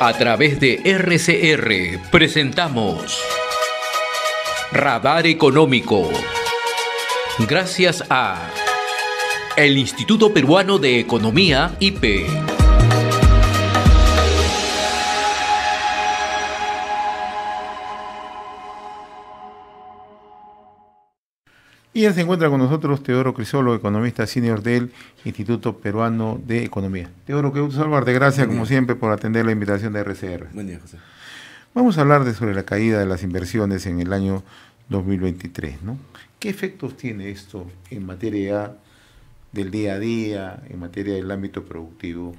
A través de RCR presentamos Radar Económico. Gracias a el Instituto Peruano de Economía, IPE. Y ya se encuentra con nosotros Teodoro Crisolo, economista senior del Instituto Peruano de Economía. Teodoro, qué gusto saludarte. Gracias, como siempre, por atender la invitación de RCR. Buen día, José. Vamos a hablar sobre la caída de las inversiones en el año 2023, ¿no? ¿Qué efectos tiene esto en materia del día a día, en materia del ámbito productivo?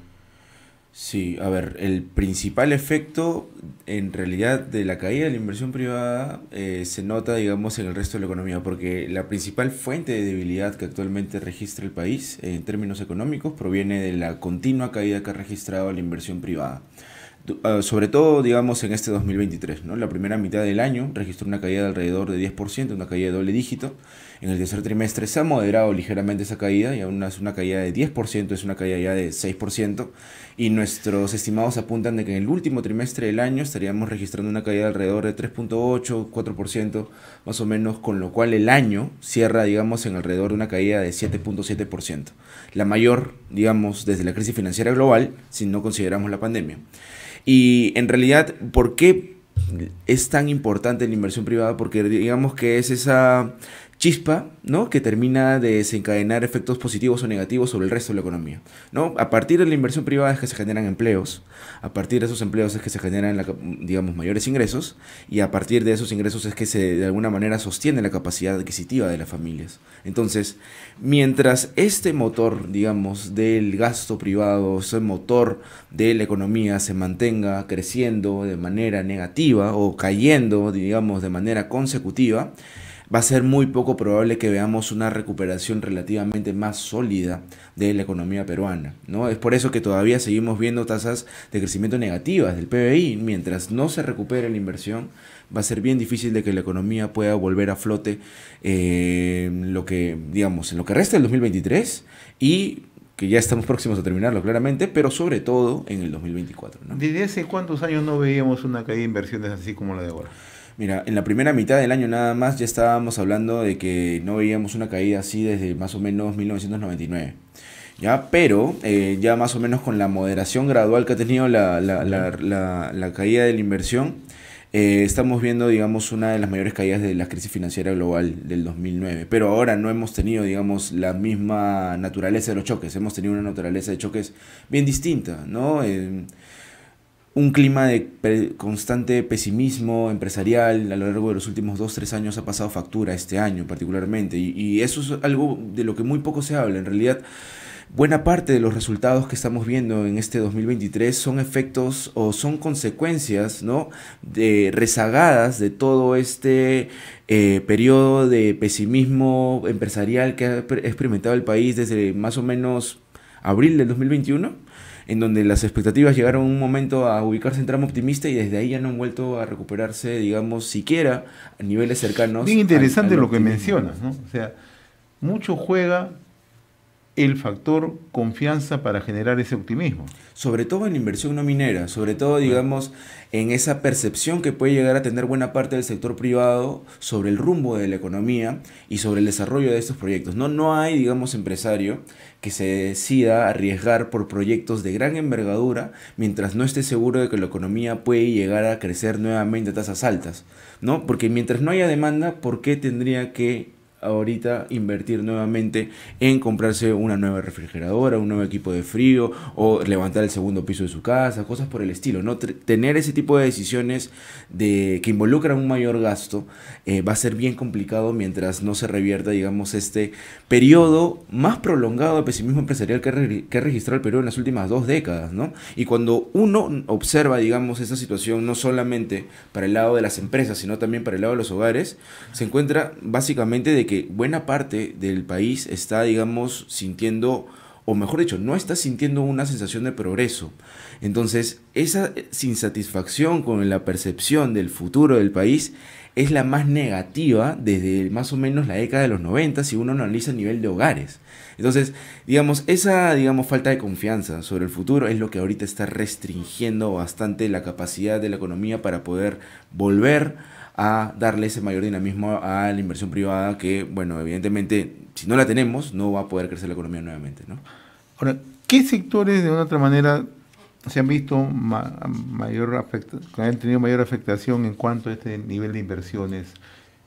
Sí, a ver, el principal efecto en realidad de la caída de la inversión privada se nota, digamos, en el resto de la economía, porque la principal fuente de debilidad que actualmente registra el país en términos económicos proviene de la continua caída que ha registrado la inversión privada. Sobre todo, digamos, en este 2023, ¿no? La primera mitad del año registró una caída de alrededor de 10%, una caída de doble dígito. En el tercer trimestre se ha moderado ligeramente esa caída, y aún no es una caída de 10%, es una caída ya de 6%. Y nuestros estimados apuntan de que en el último trimestre del año estaríamos registrando una caída de alrededor de 3.8, 4%, más o menos, con lo cual el año cierra, digamos, en alrededor de una caída de 7.7%. La mayor, digamos, desde la crisis financiera global, si no consideramos la pandemia. Y en realidad, ¿por qué es tan importante la inversión privada? Porque digamos que es esa chispa, ¿no?, que termina de desencadenar efectos positivos o negativos sobre el resto de la economía, ¿no? A partir de la inversión privada es que se generan empleos, a partir de esos empleos es que se generan, digamos, mayores ingresos, y a partir de esos ingresos es que se, de alguna manera, sostiene la capacidad adquisitiva de las familias. Entonces, mientras este motor, digamos, del gasto privado, ese motor de la economía se mantenga creciendo de manera negativa o cayendo, digamos, de manera consecutiva, va a ser muy poco probable que veamos una recuperación relativamente más sólida de la economía peruana, ¿no? Es por eso que todavía seguimos viendo tasas de crecimiento negativas del PBI. Mientras no se recupere la inversión, va a ser bien difícil de que la economía pueda volver a flote en lo que, digamos, en lo que resta del 2023, y que ya estamos próximos a terminarlo claramente, pero sobre todo en el 2024, ¿no? ¿Desde hace cuántos años no veíamos una caída de inversiones así como la de ahora? Mira, en la primera mitad del año nada más ya estábamos hablando de que no veíamos una caída así desde más o menos 1999. ¿Ya? Pero ya más o menos con la moderación gradual que ha tenido la caída de la inversión, estamos viendo, digamos, una de las mayores caídas de la crisis financiera global del 2009. Pero ahora no hemos tenido, digamos, la misma naturaleza de los choques. Hemos tenido una naturaleza de choques bien distinta, ¿no? Un clima de constante pesimismo empresarial a lo largo de los últimos 2-3 años ha pasado factura este año particularmente, y eso es algo de lo que muy poco se habla. En realidad, buena parte de los resultados que estamos viendo en este 2023 son efectos o son consecuencias, ¿no?, de rezagadas de todo este periodo de pesimismo empresarial que ha experimentado el país desde más o menos abril del 2021, en donde las expectativas llegaron un momento a ubicarse en tramo optimista, y desde ahí ya no han vuelto a recuperarse, digamos, siquiera a niveles cercanos. Bien interesante al lo que optimismo. mencionas, ¿no? O sea, mucho juega el factor confianza para generar ese optimismo. Sobre todo en la inversión no minera, sobre todo, digamos, en esa percepción que puede llegar a tener buena parte del sector privado sobre el rumbo de la economía y sobre el desarrollo de estos proyectos. No hay, digamos, empresario que se decida arriesgar por proyectos de gran envergadura mientras no esté seguro de que la economía puede llegar a crecer nuevamente a tasas altas, ¿no? Porque mientras no haya demanda, ¿por qué tendría que ahorita invertir nuevamente en comprarse una nueva refrigeradora, un nuevo equipo de frío, o levantar el segundo piso de su casa, cosas por el estilo, ¿no? Tener ese tipo de decisiones que involucran un mayor gasto va a ser bien complicado mientras no se revierta, digamos, este periodo más prolongado de pesimismo empresarial que ha registrado el Perú en las últimas 2 décadas, ¿no? Y cuando uno observa, digamos, esta situación no solamente para el lado de las empresas, sino también para el lado de los hogares, se encuentra básicamente de que buena parte del país está, digamos, sintiendo o mejor dicho, no está sintiendo una sensación de progreso. Entonces, esa insatisfacción con la percepción del futuro del país es la más negativa desde más o menos la década de los 90 si uno analiza a nivel de hogares. Entonces, digamos, esa falta de confianza sobre el futuro es lo que ahorita está restringiendo bastante la capacidad de la economía para poder volver a darle ese mayor dinamismo a la inversión privada que, bueno, evidentemente, si no la tenemos, no va a poder crecer la economía nuevamente, ¿no? Ahora, ¿qué sectores de una otra manera se han visto han tenido mayor afectación en cuanto a este nivel de inversiones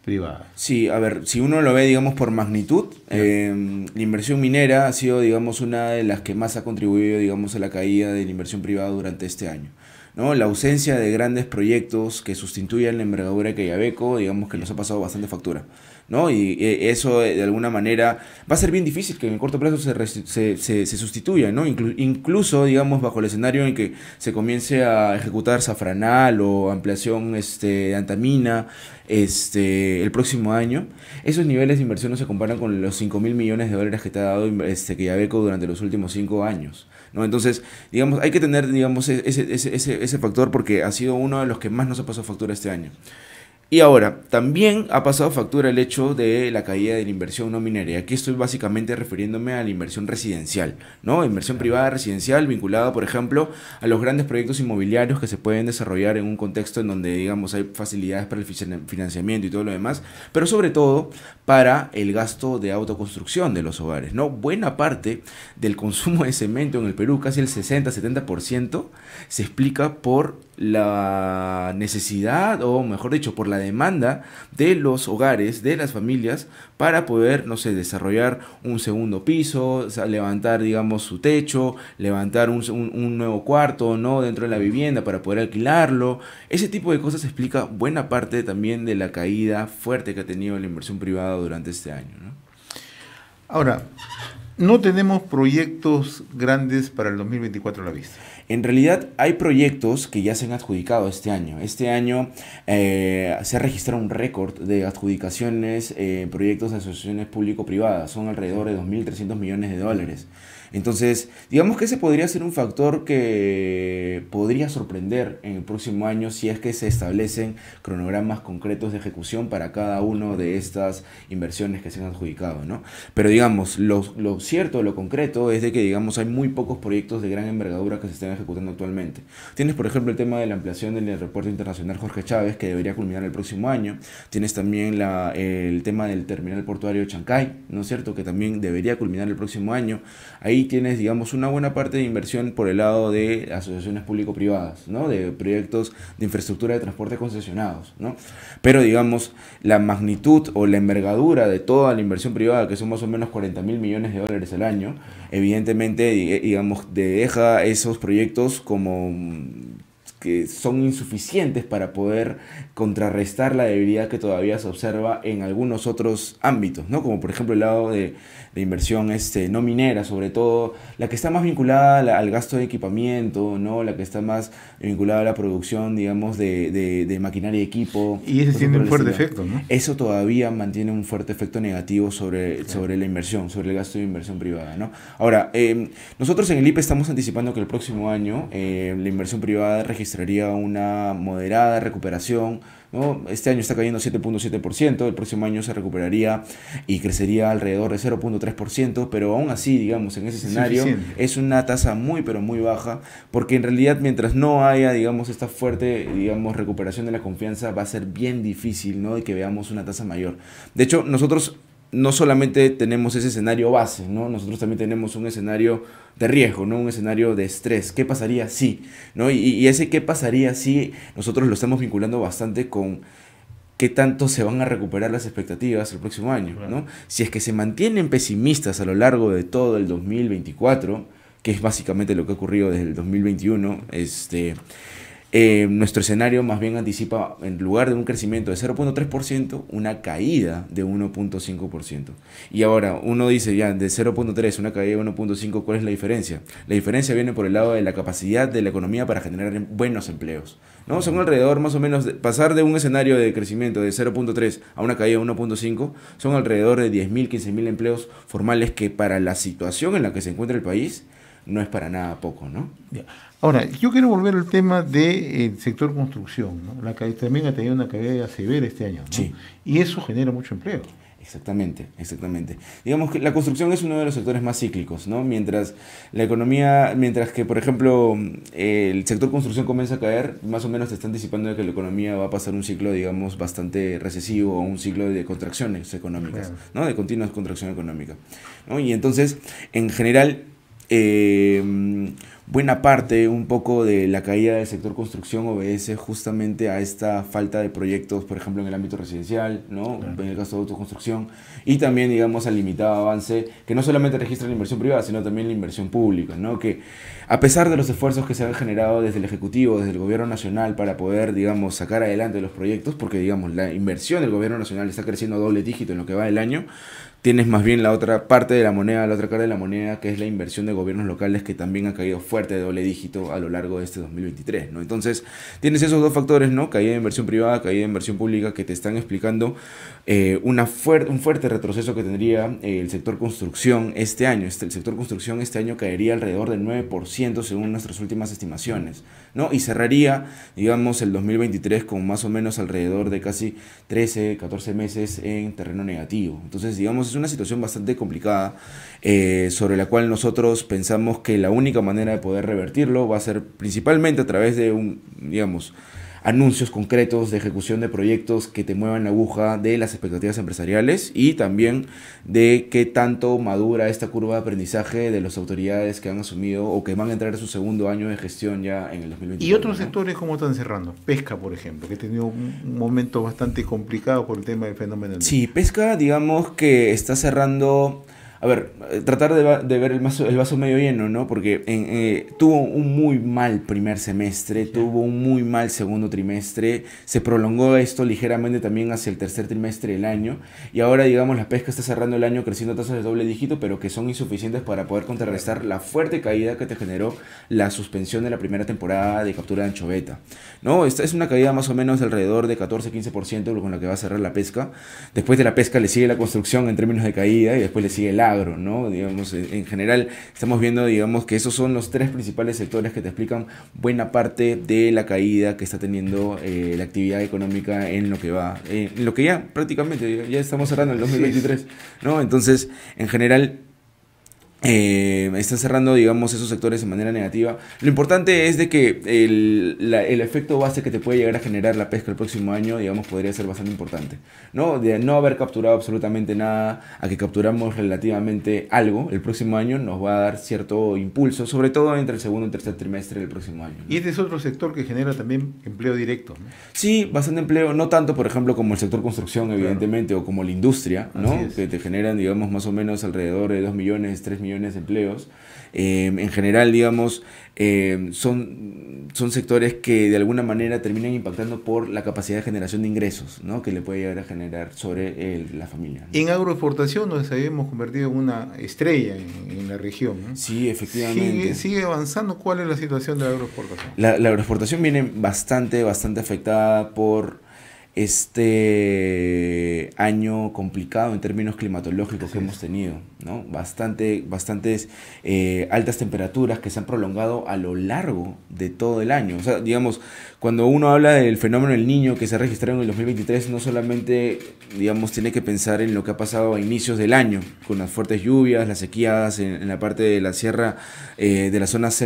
privadas? Sí, a ver, si uno lo ve, digamos, por magnitud, la inversión minera ha sido, digamos, una de las que más ha contribuido, digamos, a la caída de la inversión privada durante este año, ¿no? La ausencia de grandes proyectos que sustituyan la envergadura de Quellaveco, digamos que nos ha pasado bastante factura, ¿no? Y eso de alguna manera va a ser bien difícil que en el corto plazo se sustituya, ¿no? Incluso, digamos, bajo el escenario en que se comience a ejecutar Safranal o ampliación de Antamina el próximo año, esos niveles de inversión no se comparan con los 5.000 millones de dólares que te ha dado Quellaveco durante los últimos 5 años, ¿no? Entonces, digamos, hay que tener, digamos, ese factor porque ha sido uno de los que más nos ha pasado factura este año. Y ahora, también ha pasado factura el hecho de la caída de la inversión no minera. Y aquí estoy básicamente refiriéndome a la inversión residencial, ¿no? Inversión privada residencial vinculada, por ejemplo, a los grandes proyectos inmobiliarios que se pueden desarrollar en un contexto en donde, digamos, hay facilidades para el financiamiento y todo lo demás, pero sobre todo para el gasto de autoconstrucción de los hogares, ¿no? Buena parte del consumo de cemento en el Perú, casi el 60-70%, se explica por la necesidad, o mejor dicho, por la demanda de los hogares, de las familias, para poder, no sé, desarrollar un segundo piso, o sea, levantar, digamos, su techo, levantar un nuevo cuarto, ¿no?, dentro de la vivienda para poder alquilarlo. Ese tipo de cosas explica buena parte también de la caída fuerte que ha tenido la inversión privada durante este año, ¿no? Ahora, no tenemos proyectos grandes para el 2024 a la vista. En realidad hay proyectos que ya se han adjudicado este año. Este año se ha registrado un récord de adjudicaciones en proyectos de asociaciones público-privadas. Son alrededor de 2.300 millones de dólares. Entonces, digamos que ese podría ser un factor que podría sorprender en el próximo año si es que se establecen cronogramas concretos de ejecución para cada una de estas inversiones que se han adjudicado, ¿no? Pero digamos, lo cierto, lo concreto es de que, digamos, hay muy pocos proyectos de gran envergadura que se estén ejecutando actualmente. Tienes, por ejemplo, el tema de la ampliación del aeropuerto internacional Jorge Chávez, que debería culminar el próximo año. Tienes también el tema del terminal portuario de Chancay, ¿no es cierto?, que también debería culminar el próximo año. Ahí tienes, digamos, una buena parte de inversión por el lado de asociaciones público-privadas, ¿no?, de proyectos de infraestructura de transporte concesionados, ¿no? Pero, digamos, la magnitud o la envergadura de toda la inversión privada, que son más o menos 40.000 millones de dólares al año, evidentemente, digamos, deja esos proyectos como que son insuficientes para poder contrarrestar la debilidad que todavía se observa en algunos otros ámbitos, ¿no? Como por ejemplo el lado de inversión no minera, sobre todo la que está más vinculada al gasto de equipamiento, ¿no?, la que está más vinculada a la producción, digamos, de maquinaria y equipo. Y ese tiene un fuerte efecto, ¿no? Eso todavía mantiene un fuerte efecto negativo sobre la inversión, sobre el gasto de inversión privada, ¿no? Ahora, nosotros en el IPE estamos anticipando que el próximo año la inversión privada registraría una moderada recuperación, ¿no? Este año está cayendo 7.7%, el próximo año se recuperaría y crecería alrededor de 0.3%, pero aún así, digamos, en ese escenario es una tasa muy, pero muy baja, porque en realidad mientras no haya, digamos, esta fuerte, digamos, recuperación de la confianza, va a ser bien difícil, ¿no?, de que veamos una tasa mayor. De hecho, nosotros no solamente tenemos ese escenario base, ¿no?, nosotros también tenemos un escenario de riesgo, ¿no?, un escenario de estrés. ¿Qué pasaría si? ¿No? Y ese qué pasaría si nosotros lo estamos vinculando bastante con qué tanto se van a recuperar las expectativas el próximo año, ¿no? Si es que se mantienen pesimistas a lo largo de todo el 2024, que es básicamente lo que ha ocurrido desde el 2021, nuestro escenario más bien anticipa, en lugar de un crecimiento de 0.3%, una caída de 1.5%. Y ahora uno dice ya, de 0.3, una caída de 1.5, ¿cuál es la diferencia? La diferencia viene por el lado de la capacidad de la economía para generar buenos empleos, ¿no? Son alrededor más o menos, pasar de un escenario de crecimiento de 0.3 a una caída de 1.5, son alrededor de 10.000, 15.000 empleos formales que para la situación en la que se encuentra el país no es para nada poco, ¿no? Ya. Ahora, yo quiero volver al tema del sector construcción, ¿no? También ha tenido una caída severa este año, ¿no? Sí. Y eso genera mucho empleo. Exactamente, exactamente. Digamos que la construcción es uno de los sectores más cíclicos, ¿no? Mientras la economía, mientras que, por ejemplo, el sector construcción comienza a caer, más o menos te está anticipando de que la economía va a pasar un ciclo, digamos, bastante recesivo o un ciclo de contracciones económicas, Claro. ¿no? De continua contracción económica, ¿no? Y entonces, en general, buena parte un poco de la caída del sector construcción obedece justamente a esta falta de proyectos, por ejemplo, en el ámbito residencial, ¿no? Claro. En el caso de autoconstrucción, y también, digamos, al limitado avance que no solamente registra la inversión privada, sino también la inversión pública, ¿no? Que a pesar de los esfuerzos que se han generado desde el Ejecutivo, desde el Gobierno Nacional para poder, digamos, sacar adelante los proyectos, porque, digamos, la inversión del Gobierno Nacional está creciendo a doble dígito en lo que va del año, tienes más bien la otra parte de la moneda, la otra cara de la moneda, que es la inversión de gobiernos locales, que también ha caído fuerte de doble dígito a lo largo de este 2023, ¿no? Entonces, tienes esos dos factores, ¿no? Caída de inversión privada, caída de inversión pública, que te están explicando un fuerte retroceso que tendría el sector construcción este año. El sector construcción este año caería alrededor del 9% según nuestras últimas estimaciones, ¿no? Y cerraría, digamos, el 2023 con más o menos alrededor de casi 13, 14 meses en terreno negativo. Entonces, digamos, es una situación bastante complicada sobre la cual nosotros pensamos que la única manera de poder revertirlo va a ser principalmente a través de digamos, anuncios concretos de ejecución de proyectos que te muevan la aguja de las expectativas empresariales y también de qué tanto madura esta curva de aprendizaje de las autoridades que han asumido o que van a entrar a su segundo año de gestión ya en el 2024. ¿Y otros ¿no? sectores cómo están cerrando? Pesca, por ejemplo, que ha tenido un momento bastante complicado por el tema del fenómeno del Sí, pesca, digamos que está cerrando. A ver, tratar de ver el vaso medio lleno, ¿no? Porque tuvo un muy mal primer semestre, tuvo un muy mal segundo trimestre, se prolongó esto ligeramente también hacia el tercer trimestre del año, y ahora, digamos, la pesca está cerrando el año creciendo a tasas de doble dígito, pero que son insuficientes para poder contrarrestar la fuerte caída que te generó la suspensión de la primera temporada de captura de anchoveta, ¿no? Esta es una caída más o menos de alrededor de 14-15% con la que va a cerrar la pesca. Después de la pesca le sigue la construcción en términos de caída y después le sigue el agro, ¿no? Digamos, en general estamos viendo, digamos, que esos son los tres principales sectores que te explican buena parte de la caída que está teniendo la actividad económica en lo que va, en lo que ya prácticamente ya estamos cerrando el 2023, ¿no? Entonces, en general están cerrando, digamos, esos sectores de manera negativa. Lo importante es de que el efecto base que te puede llegar a generar la pesca el próximo año, digamos, podría ser bastante importante, ¿no? De no haber capturado absolutamente nada a que capturamos relativamente algo el próximo año, nos va a dar cierto impulso, sobre todo entre el segundo y tercer trimestre del próximo año, ¿no? Y este es otro sector que genera también empleo directo, ¿no? Sí, bastante empleo, no tanto, por ejemplo, como el sector construcción, evidentemente, o como la industria, ¿no? Así es. Que te generan, digamos, más o menos alrededor de 2 millones, 3 millones de empleos. En general, digamos, son sectores que de alguna manera terminan impactando por la capacidad de generación de ingresos, ¿no? Que le puede llegar a generar sobre la familia, ¿no? En agroexportación nos habíamos convertido en una estrella en la región, ¿no? Sí, efectivamente. Sigue avanzando. ¿Cuál es la situación de la agroexportación? La agroexportación viene bastante afectada por este año complicado en términos climatológicos que hemos tenido, ¿no? Bastantes altas temperaturas que se han prolongado a lo largo de todo el año. O sea, digamos, cuando uno habla del fenómeno del Niño que se ha registrado en el 2023, no solamente, digamos, tiene que pensar en lo que ha pasado a inicios del año, con las fuertes lluvias, las sequías en la parte de la sierra, de las zonas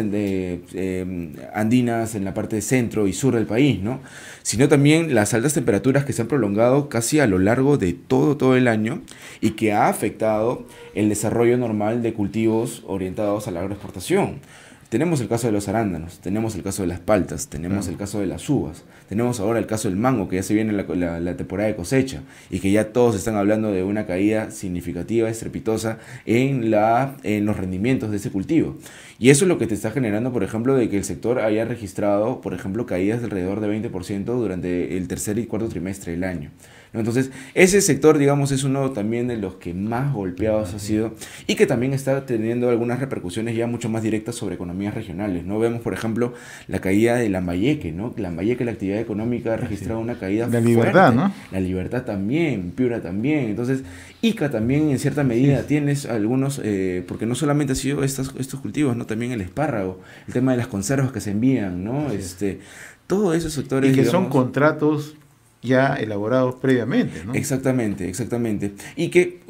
andinas, en la parte centro y sur del país, ¿no? Sino también las altas temperaturas que se han prolongado casi a lo largo de todo el año y que ha afectado el desarrollo normal de cultivos orientados a la agroexportación. Tenemos el caso de los arándanos, tenemos el caso de las paltas, tenemos el caso de las uvas, tenemos ahora el caso del mango, que ya se viene la temporada de cosecha y que ya todos están hablando de una caída significativa, estrepitosa en los rendimientos de ese cultivo. Y eso es lo que te está generando, por ejemplo, de que el sector haya registrado, por ejemplo, caídas de alrededor de 20% durante el tercer y cuarto trimestre del año, ¿no? Entonces, ese sector, digamos, es uno también de los que más golpeados ha sido y que también está teniendo algunas repercusiones ya mucho más directas sobre economías regionales, ¿no? Vemos, por ejemplo, la caída de Lambayeque, ¿no? Lambayeque, la actividad económica, ha registrado una caída La fuerte. Libertad, ¿no? La Libertad también, Piura también. Entonces, Ica también, en cierta medida, tienes algunos, porque no solamente ha sido estos cultivos, ¿no? También el espárrago, el tema de las conservas que se envían, ¿no? Todos esos sectores, Y que digamos, son contratos ya elaborados previamente, ¿no? Exactamente, exactamente. Y que,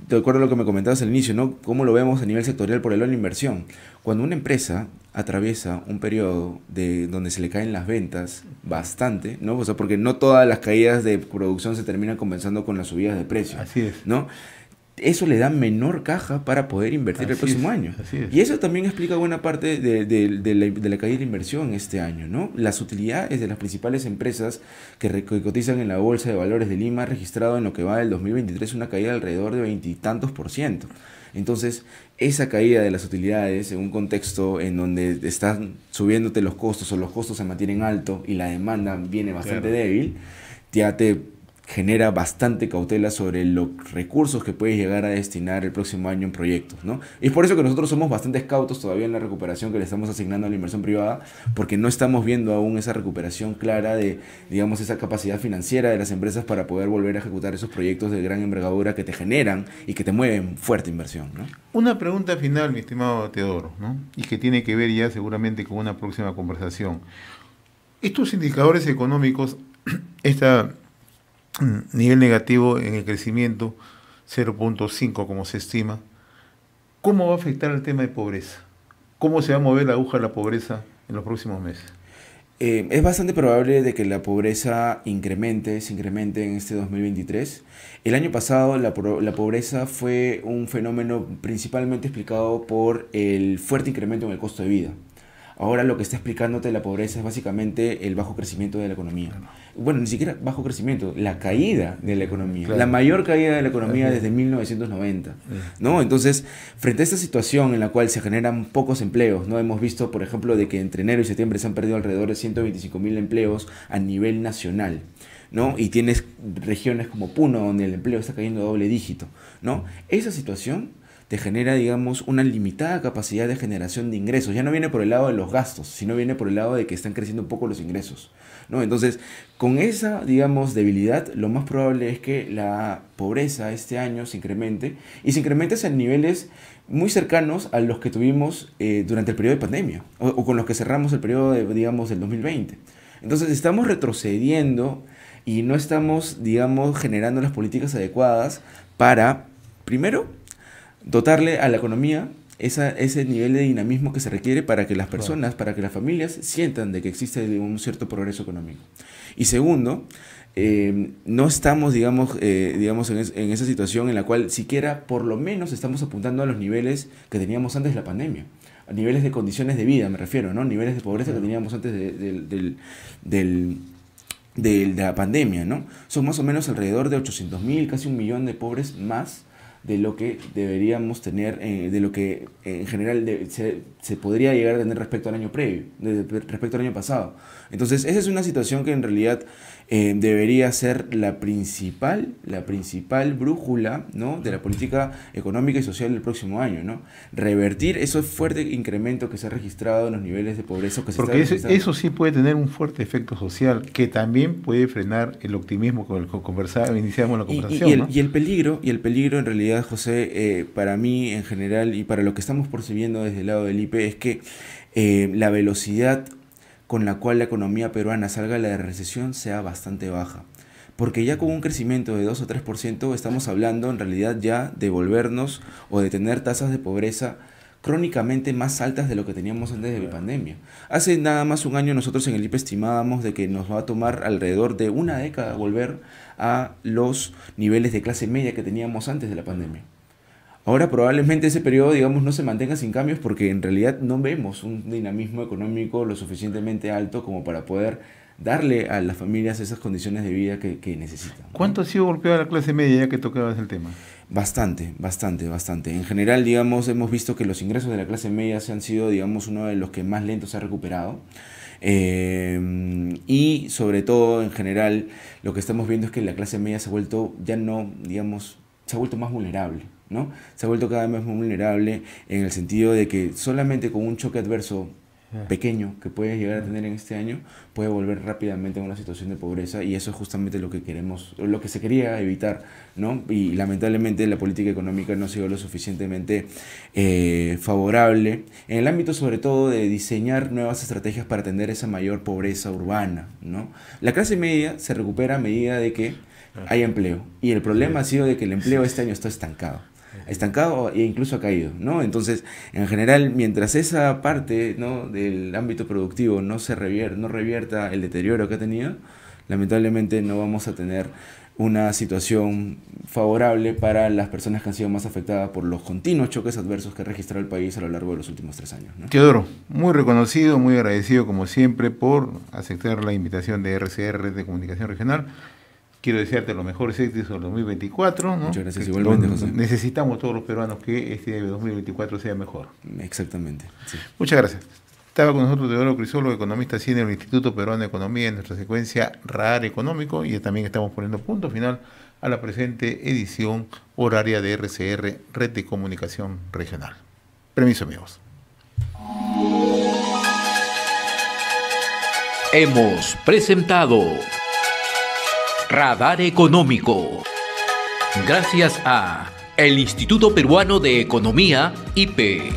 de acuerdo a lo que me comentabas al inicio, ¿no? ¿Cómo lo vemos a nivel sectorial por el lado de la inversión? Cuando una empresa atraviesa un periodo donde se le caen las ventas bastante, ¿no? O sea, porque no todas las caídas de producción se terminan compensando con las subidas de precio. Así es. ¿No? Eso le da menor caja para poder invertir el próximo año. Y eso también explica buena parte de la caída de la inversión este año, ¿no? Las utilidades de las principales empresas que cotizan en la Bolsa de Valores de Lima han registrado en lo que va del 2023 una caída de alrededor de 20 y tantos %. Entonces, esa caída de las utilidades en un contexto en donde están subiéndote los costos o los costos se mantienen altos y la demanda viene bastante débil, ya te genera bastante cautela sobre los recursos que puedes llegar a destinar el próximo año en proyectos, ¿no? Y es por eso que nosotros somos bastante cautos todavía en la recuperación que le estamos asignando a la inversión privada, porque no estamos viendo aún esa recuperación clara de, digamos, esa capacidad financiera de las empresas para poder volver a ejecutar esos proyectos de gran envergadura que te generan y que te mueven fuerte inversión, ¿no? Una pregunta final, mi estimado Teodoro, ¿no? Y que tiene que ver ya seguramente con una próxima conversación. Estos indicadores económicos, nivel negativo en el crecimiento, 0.5 como se estima, ¿cómo va a afectar el tema de pobreza? ¿Cómo se va a mover la aguja de la pobreza en los próximos meses? Es bastante probable de que la pobreza se incremente en este 2023. El año pasado la pobreza fue un fenómeno principalmente explicado por el fuerte incremento en el costo de vida. Ahora lo que está explicándote la pobreza es básicamente el bajo crecimiento de la economía. Bueno, ni siquiera bajo crecimiento, la caída de la economía. Claro. La mayor caída de la economía desde 1990, ¿no? Entonces, frente a esta situación en la cual se generan pocos empleos, ¿no? Hemos visto, por ejemplo, de que entre enero y septiembre se han perdido alrededor de 125.000 empleos a nivel nacional, ¿no? Y tienes regiones como Puno, donde el empleo está cayendo a doble dígito, ¿no? Esa situación te genera, digamos, una limitada capacidad de generación de ingresos. Ya no viene por el lado de los gastos, sino viene por el lado de que están creciendo un poco los ingresos, ¿no? Entonces, con esa, digamos, debilidad, lo más probable es que la pobreza este año se incremente, y se incremente a niveles muy cercanos a los que tuvimos durante el periodo de pandemia, o con los que cerramos el periodo, digamos, del 2020. Entonces, estamos retrocediendo y no estamos, digamos, generando las políticas adecuadas para, primero, dotarle a la economía ese nivel de dinamismo que se requiere para que las personas, para que las familias sientan de que existe un cierto progreso económico. Y segundo, no estamos, digamos, en esa situación en la cual siquiera por lo menos estamos apuntando a los niveles que teníamos antes de la pandemia. A niveles de condiciones de vida, me refiero, ¿no? Niveles de pobreza que teníamos antes de la pandemia, ¿no? Son más o menos alrededor de 800.000, casi 1 millón de pobres más de lo que deberíamos tener, de lo que en general se podría llegar a tener respecto al año previo, respecto al año pasado. Entonces, esa es una situación que en realidad debería ser la principal brújula, ¿no?, de la política económica y social del próximo año, ¿no? Revertir ese fuerte incremento que se ha registrado en los niveles de pobreza. Porque eso sí puede tener un fuerte efecto social que también puede frenar el optimismo con el que iniciamos la conversación. Y el peligro en realidad, José, para mí en general y para lo que estamos percibiendo desde el lado del IPE es que la velocidad con la cual la economía peruana salga de la recesión sea bastante baja. Porque ya con un crecimiento de 2 o 3% estamos hablando en realidad ya de volvernos o de tener tasas de pobreza crónicamente más altas de lo que teníamos antes de la pandemia. Hace nada más un año nosotros en el IPE estimábamos de que nos va a tomar alrededor de una década volver a los niveles de clase media que teníamos antes de la pandemia. Ahora probablemente ese periodo, digamos, no se mantenga sin cambios porque en realidad no vemos un dinamismo económico lo suficientemente alto como para poder darle a las familias esas condiciones de vida que necesitan, ¿no? ¿Cuánto ha sido golpeada la clase media, ya que tocabas el tema? Bastante, bastante, bastante. En general, digamos, hemos visto que los ingresos de la clase media se han sido, digamos, uno de los que más lento se ha recuperado. Y sobre todo, en general, lo que estamos viendo es que la clase media se ha vuelto, ya no, digamos, se ha vuelto más vulnerable, ¿no? Se ha vuelto cada vez más vulnerable en el sentido de que solamente con un choque adverso pequeño que puede llegar a tener en este año, puede volver rápidamente a una situación de pobreza, y eso es justamente lo que queremos, lo que se quería evitar, ¿no? Y lamentablemente la política económica no ha sido lo suficientemente favorable en el ámbito sobre todo de diseñar nuevas estrategias para atender esa mayor pobreza urbana, ¿no? La clase media se recupera a medida de que hay empleo, y el problema ha sido de que el empleo este año está estancado e incluso ha caído, ¿no? Entonces, en general, mientras esa parte, ¿no?, del ámbito productivo no revierta el deterioro que ha tenido, lamentablemente no vamos a tener una situación favorable para las personas que han sido más afectadas por los continuos choques adversos que ha registrado el país a lo largo de los últimos 3 años, ¿no? Teodoro, muy reconocido, muy agradecido como siempre por aceptar la invitación de RCR de Comunicación Regional. Quiero desearte los mejores éxitos en 2024, ¿no? Muchas gracias, igualmente, José. Necesitamos todos los peruanos que este 2024 sea mejor. Exactamente, sí. Muchas gracias. Estaba con nosotros Teodoro Crisólogo, economista senior del Instituto Peruano de Economía, en nuestra secuencia Radar Económico, y también estamos poniendo punto final a la presente edición horaria de RCR, Red de Comunicación Regional. Permiso, amigos. Hemos presentado Radar Económico. Gracias a el Instituto Peruano de Economía, IPE.